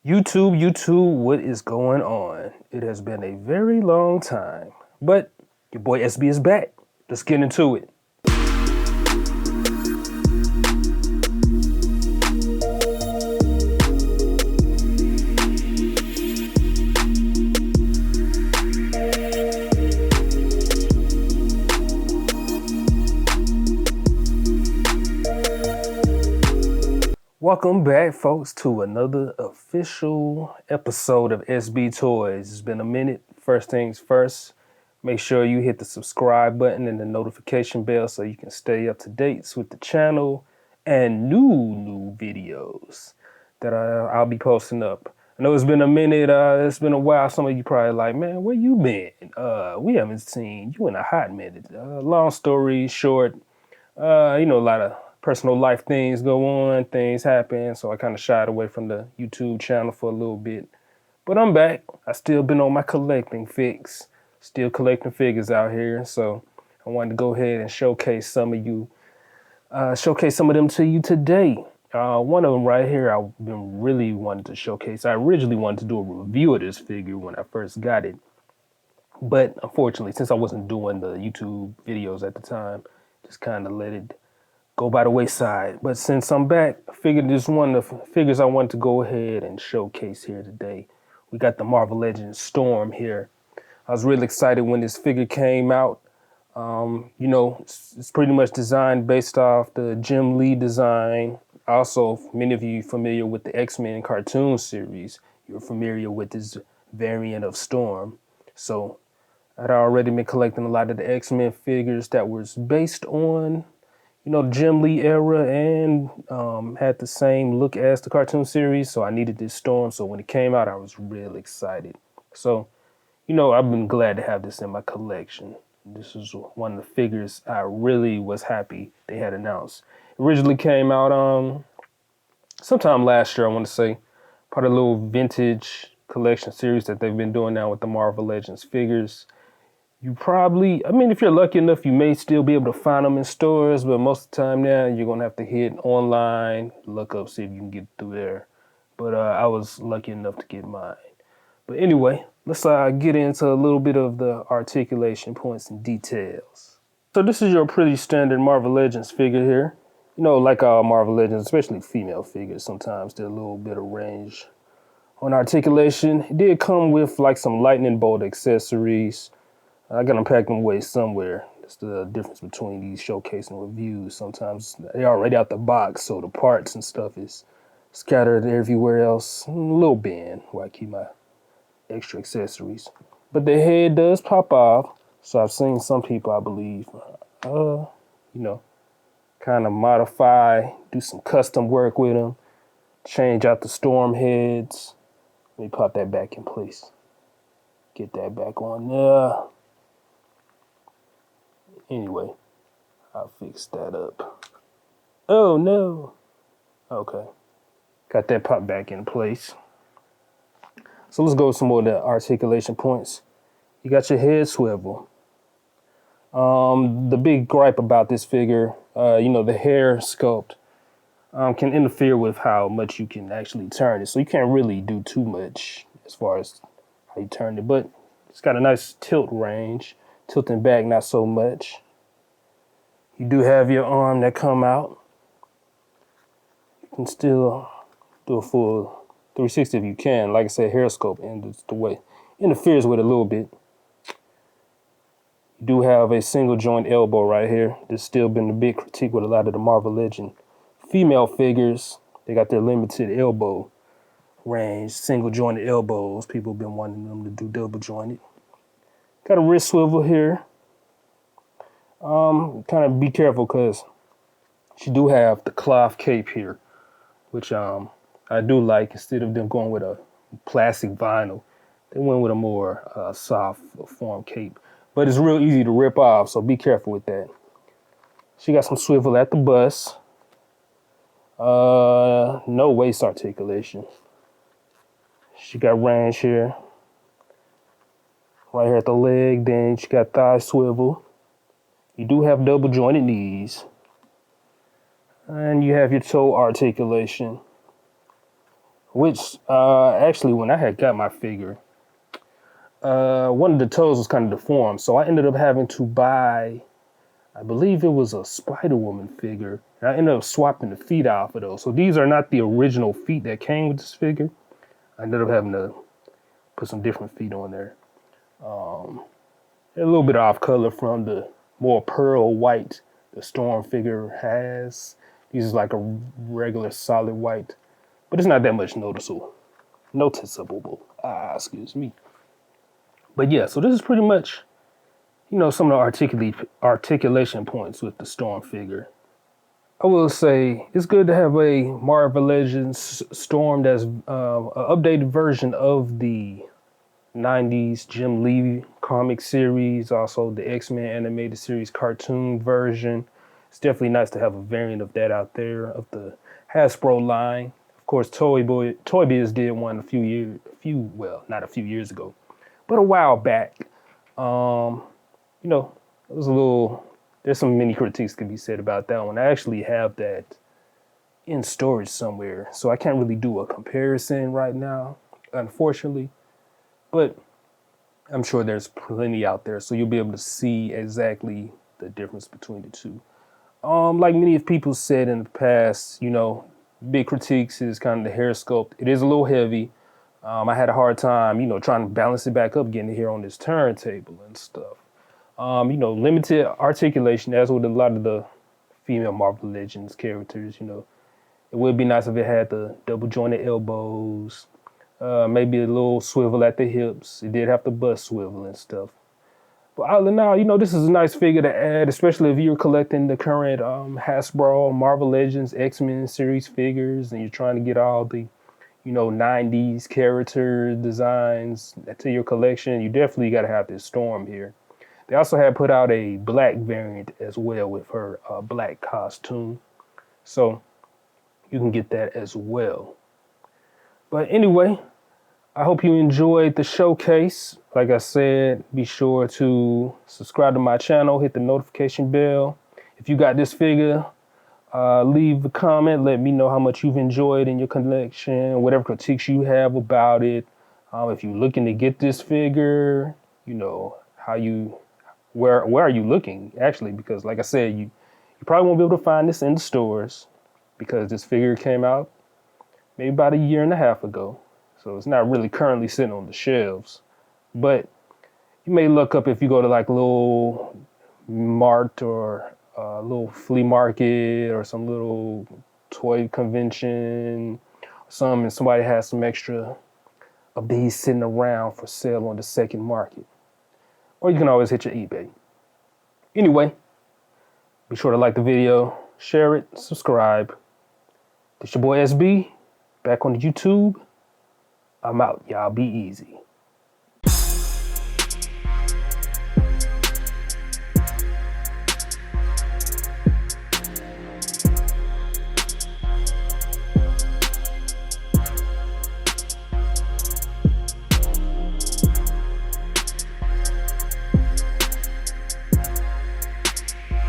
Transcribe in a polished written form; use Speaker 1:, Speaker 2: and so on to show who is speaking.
Speaker 1: YouTube, what is going on? It has been a very long time, but your boy SB is back. Let's get into it. Welcome back, folks, to another official episode of SB Toys. It's been a minute. First things first, make sure you hit the subscribe button and the notification bell so you can stay up to date with the channel and new videos that I'll be posting up. I know it's been a minute. It's been a while. Some of you probably like, man, where you been? We haven't seen you in a hot minute. Long story short, a lot of personal life things go on, things happen, so I kind of shied away from the YouTube channel for a little bit. But I'm back. I still been on my collecting fix, still collecting figures out here, so I wanted to go ahead and showcase some of them to you today. One of them right here I've been really wanting to showcase. I originally wanted to do a review of this figure when I first got it, but unfortunately, since I wasn't doing the YouTube videos at the time, just kind of let it go by the wayside. But since I'm back, I figured this one of the figures I wanted to go ahead and showcase here today. We got the Marvel Legends Storm here. I was really excited when this figure came out. It's pretty much designed based off the Jim Lee design. Also, many of you familiar with the X-Men cartoon series. You're familiar with this variant of Storm. So I'd already been collecting a lot of the X-Men figures that was based on Jim Lee era and had the same look as the cartoon series. So I needed this Storm. So when it came out, I was really excited. So, I've been glad to have this in my collection. This is one of the figures I really was happy they had announced. It originally came out sometime last year, I want to say. Part of the little vintage collection series that they've been doing now with the Marvel Legends figures. You probably, if you're lucky enough, you may still be able to find them in stores, but most of the time now you're going to have to hit online, look up, see if you can get through there. But I was lucky enough to get mine. But anyway, let's get into a little bit of the articulation points and details. So this is your pretty standard Marvel Legends figure here. Like all Marvel Legends, especially female figures, sometimes they're a little bit of range on articulation. It did come with like some lightning bolt accessories. I got them packed away somewhere. That's the difference between these showcase and reviews. Sometimes they're already out the box, so the parts and stuff is scattered everywhere else. A little bin where I keep my extra accessories. But the head does pop off. So I've seen some people, I believe, kind of modify, do some custom work with them, change out the Storm heads. Let me pop that back in place. Get that back on there. Anyway, I'll fix that up. Oh no. Okay. Got that pop back in place. So let's go with some more of the articulation points. You got your head swivel. The big gripe about this figure, the hair sculpt can interfere with how much you can actually turn it. So you can't really do too much as far as how you turn it, but it's got a nice tilt range. Tilting back, not so much. You do have your arm that come out. You can still do a full 360 if you can. Like I said, hair sculpt interferes with it a little bit. You do have a single joint elbow right here. This still been the big critique with a lot of the Marvel Legend female figures. They got their limited elbow range, single jointed elbows. People have been wanting them to do double jointed. Got a wrist swivel here. Kind of be careful because she do have the cloth cape here, which I do like. Instead of them going with a plastic vinyl, they went with a more soft form cape. But it's real easy to rip off, so be careful with that. She got some swivel at the bust. No waist articulation. She got range here. Right here at the leg, then she got thigh swivel. You do have double jointed knees. And you have your toe articulation. which actually when I had got my figure, one of the toes was kind of deformed. So I ended up having to buy, I believe it was a Spider-Woman figure. And I ended up swapping the feet out for those. So these are not the original feet that came with this figure. I ended up having to put some different feet on there. They're a little bit off color from the more pearl white the Storm figure has. These is like a regular solid white, but it's not that much noticeable. Excuse me. But yeah, so this is pretty much, you know, some of the articulation points with the Storm figure. I will say it's good to have a Marvel Legends Storm that's an updated version of the 90s Jim Lee comic series, also the X-Men animated series cartoon version. It's definitely nice to have a variant of that out there, of the Hasbro line. Of course, Toy Biz did one not a few years ago, but a while back. You know, it was there's some many critiques could be said about that one. I actually have that in storage somewhere, so I can't really do a comparison right now, unfortunately. But I'm sure there's plenty out there, so you'll be able to see exactly the difference between the two. Like many people said in the past, you know, big critiques is kind of the hair sculpt. It is a little heavy. I had a hard time, you know, trying to balance it back up, getting it here on this turntable and stuff. You know, limited articulation, as with a lot of the female Marvel Legends characters, you know. It would be nice if it had the double jointed elbows, maybe a little swivel at the hips. It did have the bust swivel and stuff. But other than that, you know, this is a nice figure to add, especially if you're collecting the current Hasbro, Marvel Legends, X-Men series figures, and you're trying to get all the, you know, 90s character designs to your collection. You definitely got to have this Storm here. They also had put out a black variant as well with her black costume. So you can get that as well. But anyway, I hope you enjoyed the showcase. Like I said, be sure to subscribe to my channel, hit the notification bell. If you got this figure, leave a comment. Let me know how much you've enjoyed in your collection, whatever critiques you have about it. If you're looking to get this figure, you know, where are you looking, actually? Because like I said, you probably won't be able to find this in the stores because this figure came out maybe about a year and a half ago. So it's not really currently sitting on the shelves. But you may look up if you go to like a little mart or a little flea market or some little toy convention, and somebody has some extra of these sitting around for sale on the second market. Or you can always hit your eBay. Anyway, be sure to like the video, share it, subscribe. This your boy SB, back on the YouTube. I'm out. Y'all be easy.